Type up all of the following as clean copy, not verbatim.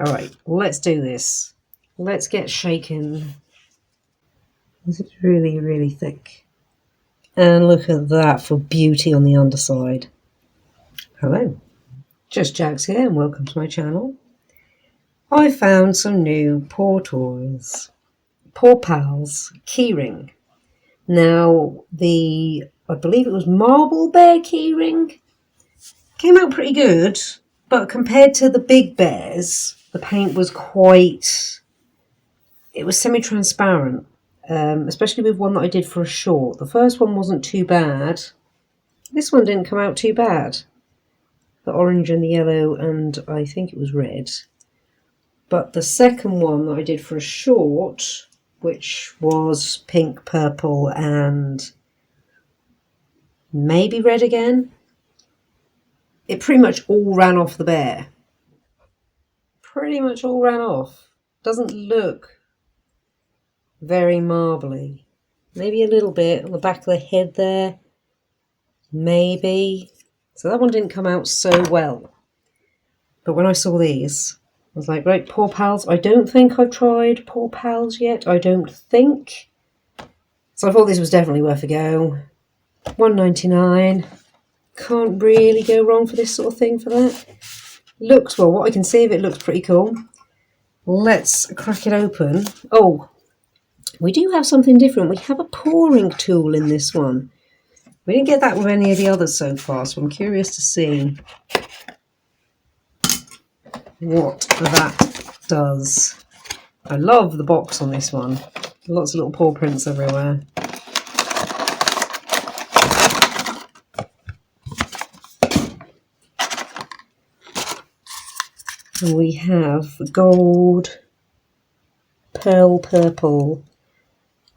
Alright, let's do this. Let's get shaken. This is really, really thick. And look at that for beauty on the underside. Hello, Just Jax here and welcome to my channel. I found some new paw toys. Paw Palz Keyring. Now, I believe it was Marble Bear Keyring. Came out pretty good, but compared to the big bears, the paint was it was semi-transparent, especially with one that I did for a short. The first one wasn't too bad. This one didn't come out too bad. The orange and the yellow, and I think it was red. But the second one that I did for a short, which was pink, purple, and maybe red again, it pretty much all ran off the bear. Pretty much all ran off. Doesn't look very marbly. Maybe a little bit on the back of the head there. Maybe. So that one didn't come out so well. But when I saw these, I was like, right, Paw Palz. I don't think I've tried Paw Palz yet. I don't think. So I thought this was definitely worth a go. $1.99. Can't really go wrong for this sort of thing for that. Looks, well, what I can see of it looks pretty cool. Let's crack it open. Oh, we do have something different. We have a pouring tool in this one. We didn't get that with any of the others so far, so I'm curious to see what that does. I love the box on this one. Lots of little paw prints everywhere. And we have gold, pearl purple,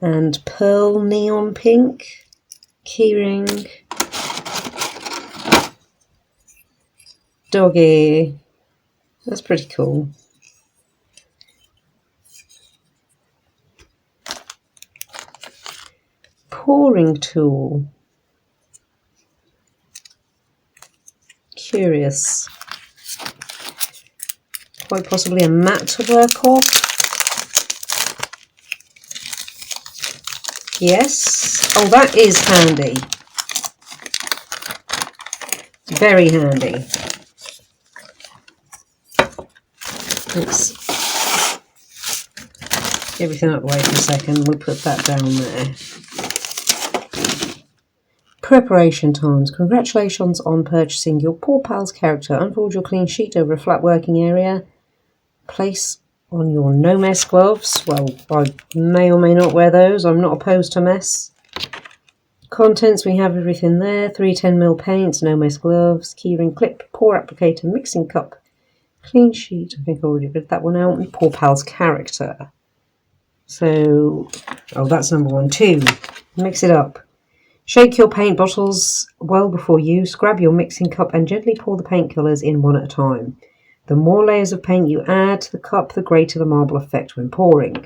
and pearl neon pink. Keyring. Doggy. That's pretty cool. Pouring tool. Curious. Quite possibly a mat to work off. Yes. Oh, that is handy. Very handy. Let's get everything out of the way for a second. We'll put that down there. Preparation times. Congratulations on purchasing your Paw Palz character. Unfold your clean sheet over a flat working area. Place on your no mess gloves. Well, I may or may not wear those. I'm not opposed to mess. Contents, we have everything there. 310mm paints, no mess gloves, keyring clip, paw applicator, mixing cup, clean sheet. I think I already read that one out. And Paw Palz character. So, oh, that's number 1. 2, mix it up. Shake your paint bottles well before use. Grab your mixing cup and gently pour the paint colours in one at a time. The more layers of paint you add to the cup, the greater the marble effect when pouring.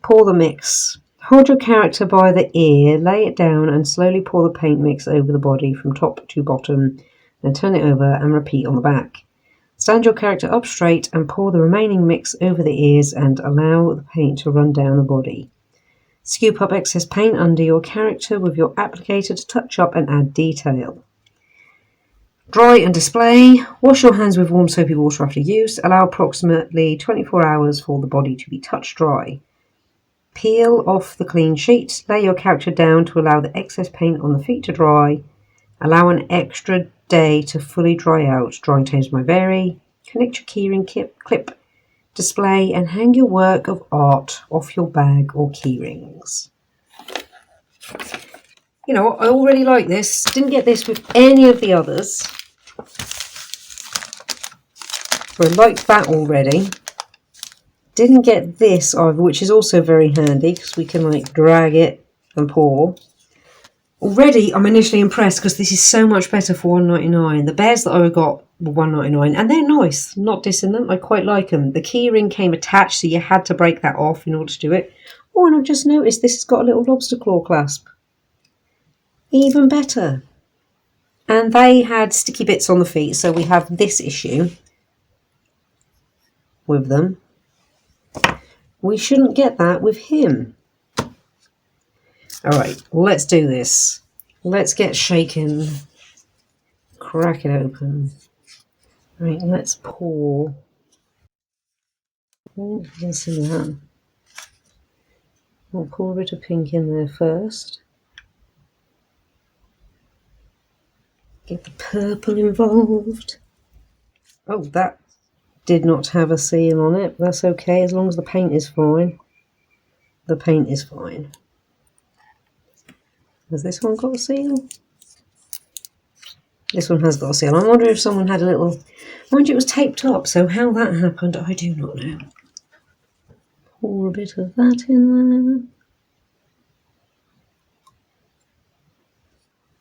Pour the mix. Hold your character by the ear, lay it down and slowly pour the paint mix over the body from top to bottom, then turn it over and repeat on the back. Stand your character up straight and pour the remaining mix over the ears and allow the paint to run down the body. Scoop up excess paint under your character with your applicator to touch up and add detail. Dry and display. Wash your hands with warm soapy water after use. Allow approximately 24 hours for the body to be touch dry. Peel off the clean sheet. Lay your character down to allow the excess paint on the feet to dry. Allow an extra day to fully dry out. Drying times may vary. Connect your keyring clip, display and hang your work of art off your bag or keyrings. You know, I already like this. Didn't get this with any of the others. So I like that already. Didn't get this either, which is also very handy because we can like drag it and pour. Already I'm initially impressed because this is so much better for $1.99. The bears that I got were $1.99 and they're nice, not dissing them. I quite like them. The keyring came attached, so you had to break that off in order to do it. Oh, and I've just noticed this has got a little lobster claw clasp. Even better. And they had sticky bits on the feet, so we have this issue. with them. We shouldn't get that with him. Alright, let's do this. Let's get shaken. Crack it open. Right, let's pour. Oh, you can see that. We'll pour a bit of pink in there first. Get the purple involved. Oh, that did not have a seal on it. That's okay, as long as the paint is fine. The paint is fine. Has this one got a seal? This one has got a seal. I wonder if someone had a little... Mind you, it was taped up, so how that happened, I do not know. Pour a bit of that in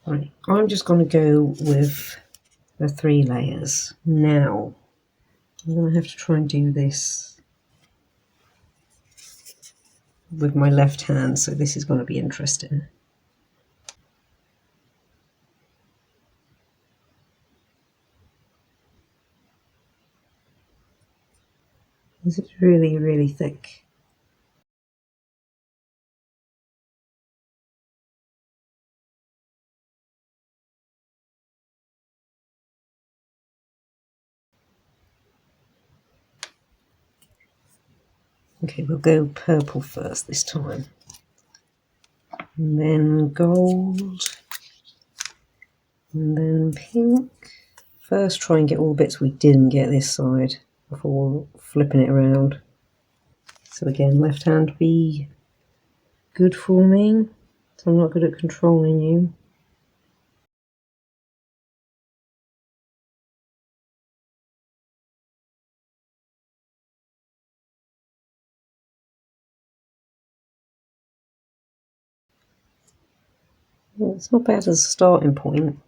there. Right, I'm just going to go with the 3 layers. Now, I'm going to have to try and do this with my left hand, so this is going to be interesting. This is really, really thick. Okay, we'll go purple first this time. And then gold. And then pink. First try and get all the bits we didn't get this side before flipping it around. So again, left hand be good for me. So I'm not good at controlling you. Well, it's not bad as a starting point.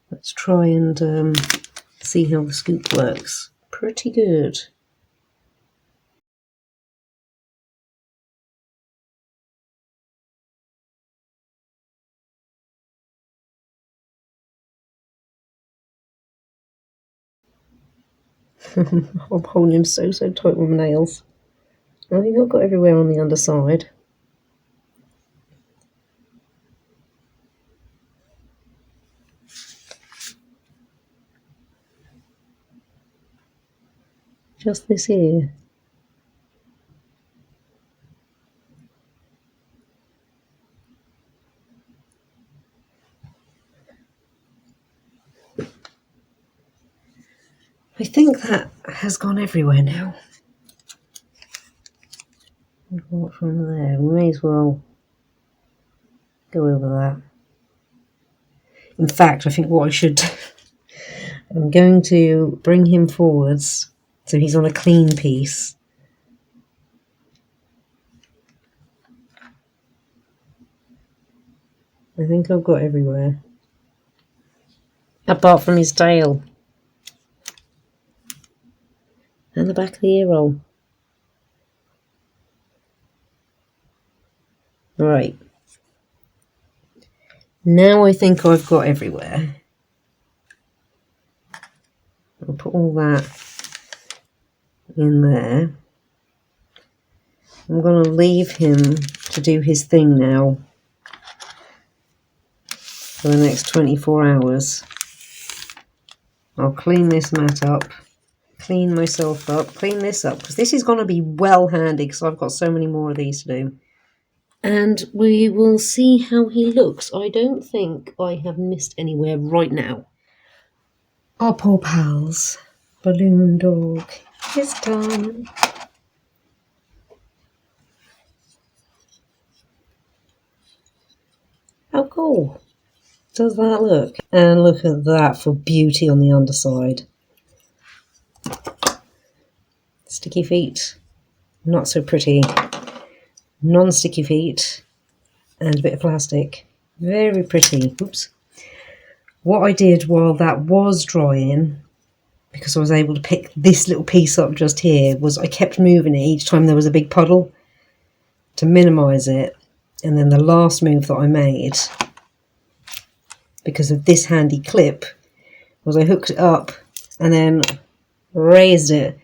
Let's try and see how the scoop works. Pretty good. I'm holding him so tight with my nails. I think I've got everywhere on the underside. Just this here. I think that has gone everywhere now. What from there? We may as well go over that. In fact, I think what I should do, I'm going to bring him forwards so he's on a clean piece. I think I've got everywhere. Apart from his tail. And the back of the ear roll. Right. Now I think I've got everywhere. I'll put all that in there. I'm going to leave him to do his thing now for the next 24 hours. I'll clean this mat up, clean myself up, clean this up, because this is going to be well handy because I've got so many more of these to do. And we will see how he looks. I don't think I have missed anywhere right now. Our poor pals. Balloon dog. It's done. How cool does that look? And look at that for beauty on the underside. Sticky feet. Not so pretty. Non-sticky feet. And a bit of plastic. Very pretty. Oops. What I did while that was drying because I was able to pick this little piece up just here, was I kept moving it each time there was a big puddle to minimise it. And then the last move that I made, because of this handy clip, was I hooked it up and then raised it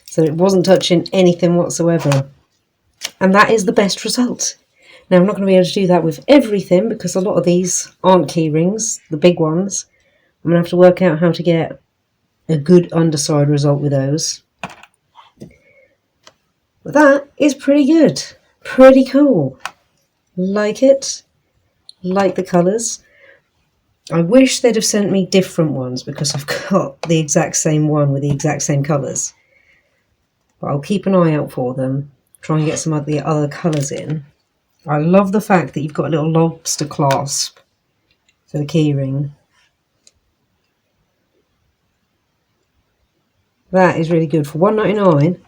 so it wasn't touching anything whatsoever. And that is the best result. Now, I'm not going to be able to do that with everything because a lot of these aren't key rings, the big ones. I'm going to have to work out how to get a good underside result with those. But that is pretty good. Pretty cool. Like it. Like the colours. I wish they'd have sent me different ones because I've got the exact same one with the exact same colours. But I'll keep an eye out for them. Try and get some of the other colours in. I love the fact that you've got a little lobster clasp for the keyring. That is really good for $1.99.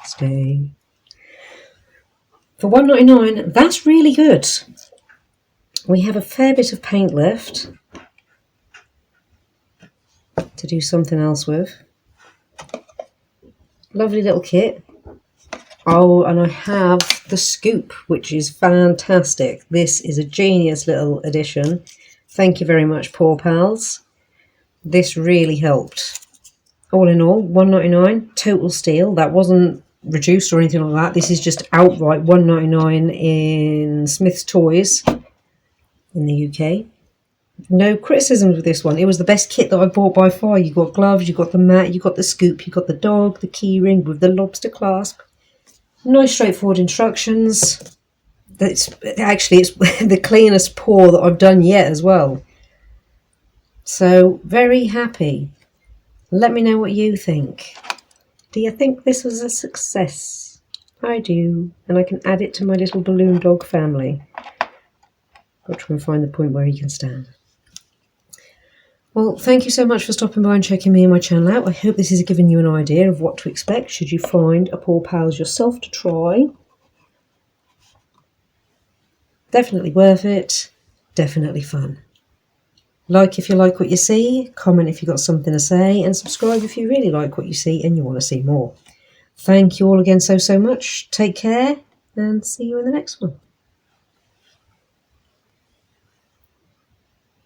Stay. For $1.99, that's really good. We have a fair bit of paint left to do something else with. Lovely little kit. Oh, and I have the scoop, which is fantastic. This is a genius little addition. Thank you very much, Poor Pals. This really helped. All in all, $1.99, total steal. That wasn't reduced or anything like that. This is just outright $1.99 in Smith's Toys in the UK. No criticisms with this one. It was the best kit that I bought by far. You got gloves, you got the mat, you got the scoop, you got the dog, the key ring with the lobster clasp. Nice straightforward instructions. It's the cleanest pour that I've done yet as well. So very happy. Let me know what you think. Do you think this was a success? I do, and I can add it to my little balloon dog family. I'll try and find the point where he can stand. Well, thank you so much for stopping by and checking me and my channel out. I hope this has given you an idea of what to expect should you find a Poor Pals yourself to try. Definitely worth it. Definitely fun. Like if you like what you see, comment if you've got something to say, and subscribe if you really like what you see and you want to see more. Thank you all again so much. Take care and see you in the next one.